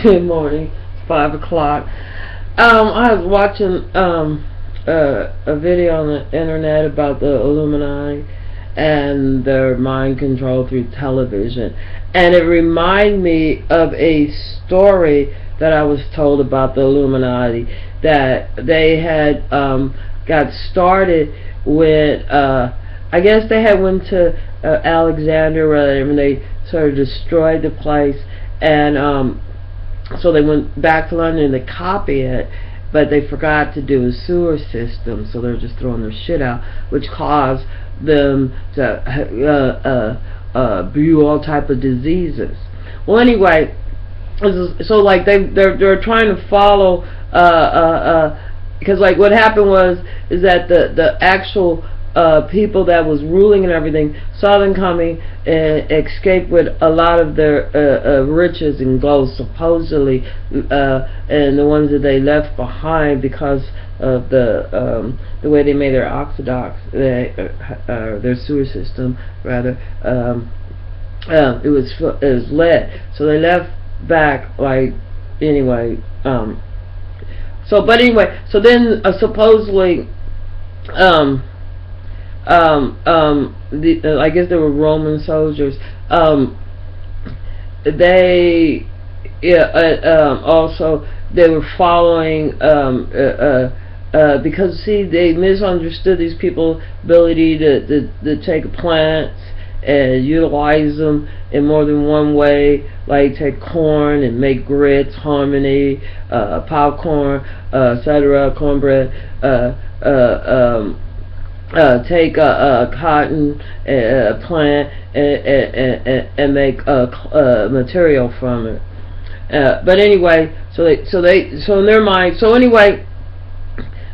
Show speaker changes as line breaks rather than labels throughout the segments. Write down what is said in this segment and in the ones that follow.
Good morning. It's 5 o'clock. I was watching a video on the internet about the Illuminati and their mind control through television, and it reminded me of a story that I was told about the Illuminati, that they had got started with I guess they had went to Alexandria and they sort of destroyed the place, and so they went back to London to copy it, but they forgot to do a sewer system, so they're just throwing their shit out, which caused them to brew all type of diseases. Well, anyway, so like they're trying to follow because like what happened is that the actual people that was ruling and everything saw them coming and escaped with a lot of their riches and gold, supposedly, and the ones that they left behind because of the way they made their their sewer system rather. It was lead, so they left back like anyway. So then supposedly. I guess they were Roman soldiers. They also they were following because see they misunderstood these people's ability to take plants and utilize them in more than one way, like take corn and make grits, harmony, popcorn, etc., cornbread, take a cotton plant and make material from it. But anyway, so in their mind. So anyway,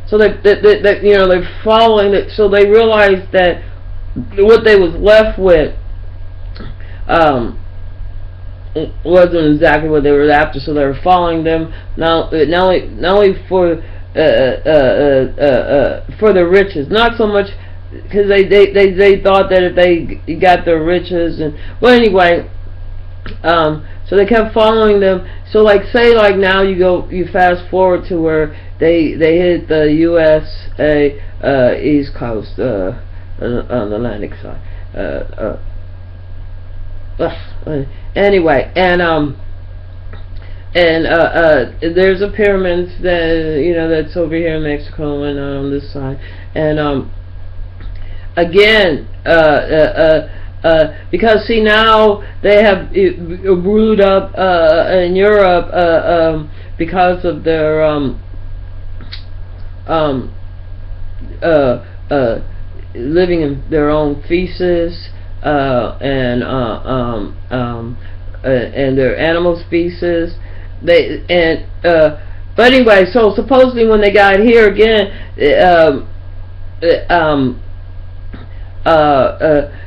so they they're following it. So they realized that what they was left with wasn't exactly what they were after. So they were following them not only for the riches, not so much because they thought that if they got their riches and well anyway, so they kept following them. So like say like now you fast forward to where they hit the USA East Coast on the Atlantic side. Anyway, and there's a pyramids that that's over here in Mexico and on this side, and again because see now they have brewed up in Europe because of their living in their own feces and their animal species. But anyway, so supposedly when they got here again,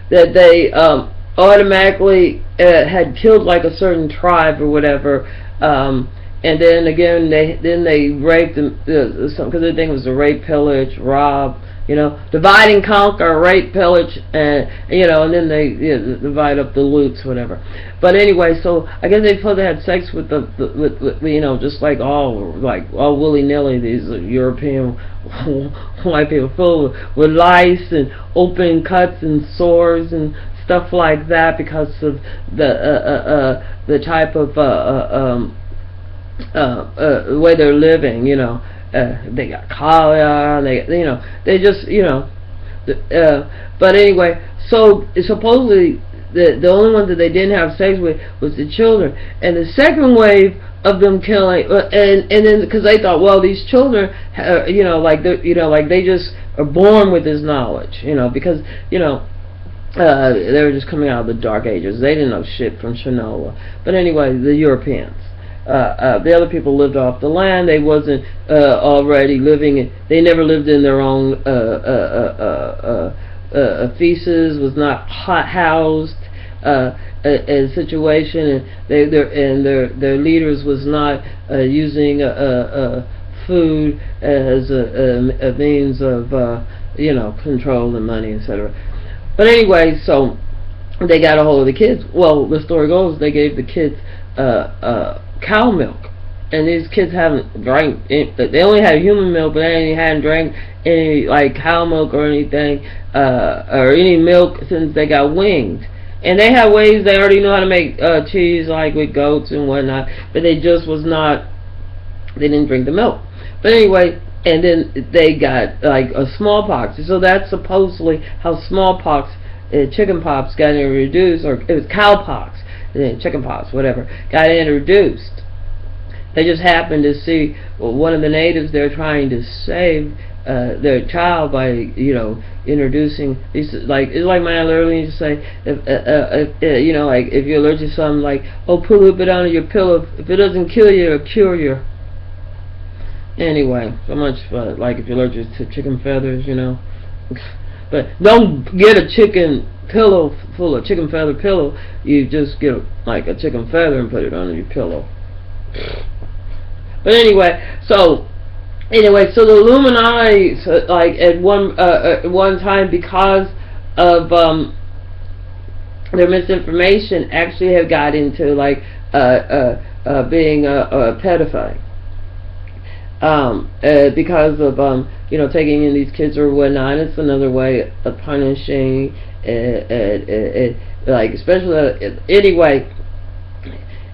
that they automatically had killed like a certain tribe or whatever, and then again they raped them because the thing was to rape, pillage, rob, divide and conquer, rape, pillage, and and then they divide up the loots, whatever. But anyway, so I guess they had sex with with just like all willy nilly, these European white people full with lice and open cuts and sores and stuff like that because of the type of way they're living, they got cholera, they just, but anyway, so supposedly the only one that they didn't have sex with was the children, and the second wave of them killing, and then because they thought, well, these children, they just are born with this knowledge, because they were just coming out of the dark ages. They didn't know shit from Chernobyl. But anyway, the Europeans. The other people lived off the land. They wasn't already living. They never lived in their own feces. Was not housed a situation, and their leaders was not using food as a means of control and money, etc. But anyway, so they got a hold of the kids. Well, the story goes they gave the kids cow milk, and these kids haven't drank. They only had human milk, but they hadn't drank any like cow milk or anything, or any milk since they got winged. And they have ways they already know how to make cheese, like with goats and whatnot, but they just was not. They didn't drink the milk. But anyway, and then they got like a smallpox. So that's supposedly how smallpox, chicken pox got introduced, or it was cowpox, chicken pox, whatever, got introduced. They just happened to see one of the natives there trying to save their child by, introducing these, like, it's like my aunt literally used to say, if like if you're allergic to something, like, oh, put a little bit under your pillow. If it doesn't kill you, it'll cure you. Anyway, so much for, like, if you're allergic to chicken feathers, But don't get a chicken pillow full of chicken feather pillow. You just get like a chicken feather and put it under your pillow. But anyway, so the Illuminati, like at one time, because of their misinformation, actually have got into like being a pedophile. Because of taking in these kids or whatnot. It's another way of punishing, like, especially anyway.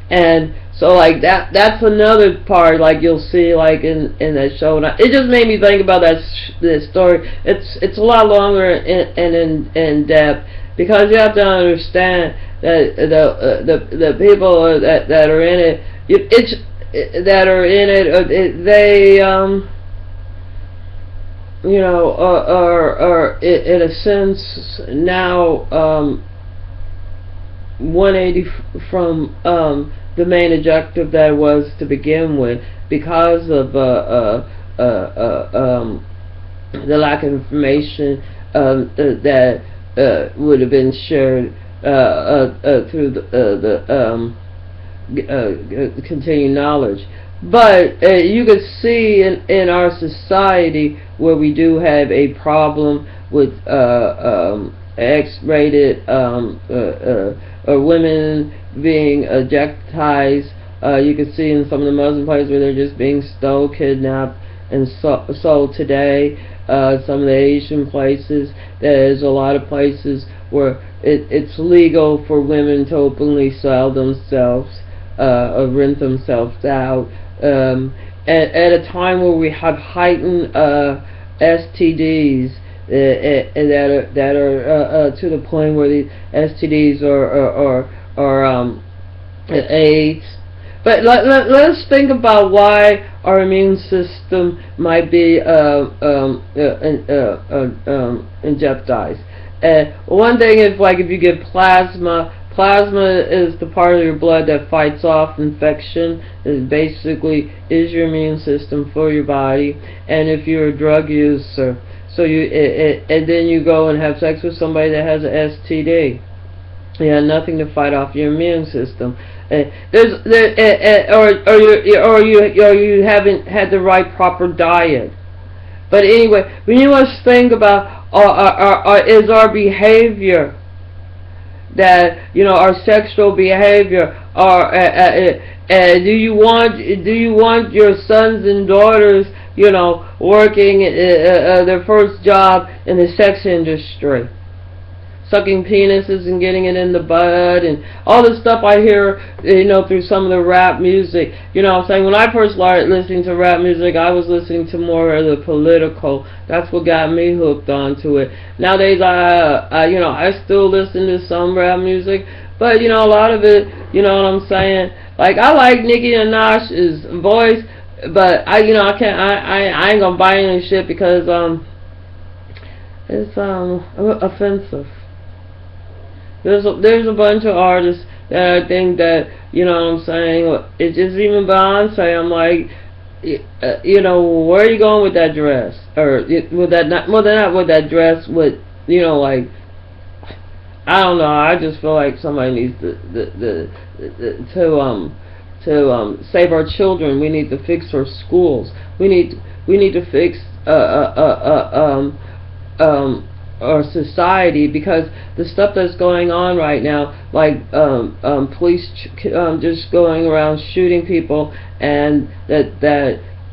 And so, like, that's another part, like, you'll see, like, in that show. And it just made me think about this story. It's a lot longer and in depth, because you have to understand that the people that are in it, they are in a sense now 180 from the main objective that it was to begin with, because of the lack of information that would have been shared through the continued knowledge. But you could see in our society where we do have a problem with X-rated women being objectized. You can see in some of the Muslim places where they're just being stole, kidnapped, and sold today. Some of the Asian places, there's a lot of places where it's legal for women to openly sell themselves, or rent themselves out. At a time where we have heightened STDs, that are to the point where these STDs are AIDS. But let's think about why our immune system might be jeopardized. One thing is, like, if you get plasma is the part of your blood that fights off infection. It basically is your immune system for your body. And if you're a drug user, and then you go and have sex with somebody that has an STD, you have nothing to fight off your immune system. Or you haven't had the right proper diet. But anyway, when you must think about is our behavior, that our sexual behavior, or do you want your sons and daughters working their first job in the sex industry, sucking penises and getting it in the butt, and all the stuff I hear through some of the rap music. I'm saying, when I first started listening to rap music, I was listening to more of the political. That's what got me hooked onto it. Nowadays, I still listen to some rap music, but a lot of it, what I'm saying, like, I like Nicki Minaj's voice, but I ain't gonna buy any shit because it's offensive. There's a bunch of artists that I think that, what I'm saying, it's just even Beyonce. I'm like, where are you going with that dress? Or with that, not with that dress, with, like, I don't know. I just feel like somebody needs to save our children. We need to fix our schools. We need to fix or society, because the stuff that's going on right now, like police just going around shooting people, and that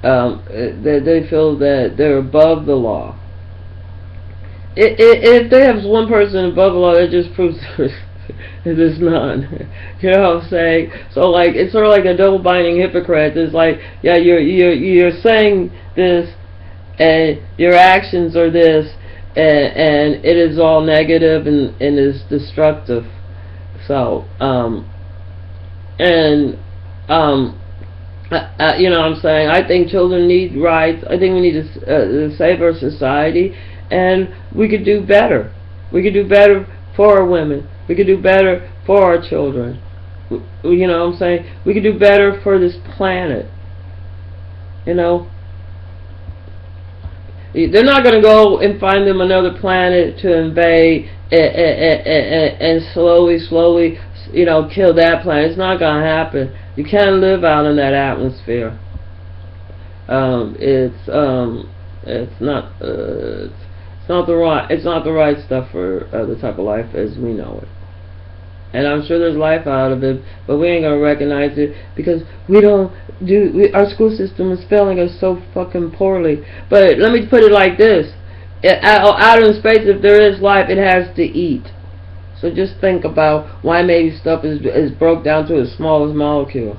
they feel that they're above the law. If they have one person above the law, that just proves there's none. You know what I'm saying? So like, it's sort of like a double binding hypocrite. It's like, yeah, you're saying this, and your actions are this, and it is all negative and is destructive. So you know what I'm saying? I think children need rights. I think we need to save our society, and we could do better. We could do better for our women. We could do better for our children. You know what I'm saying? We could do better for this planet. You know? They're not going to go and find them another planet to invade and slowly, you know, kill that planet. It's not going to happen. You can't live out in that atmosphere. It's not the right stuff for the type of life as we know it. And I'm sure there's life out of it, but we ain't gonna recognize it because our school system is failing us so fucking poorly. But let me put it like this: out in space, if there is life, it has to eat. So just think about why maybe stuff is broke down to its smallest molecule.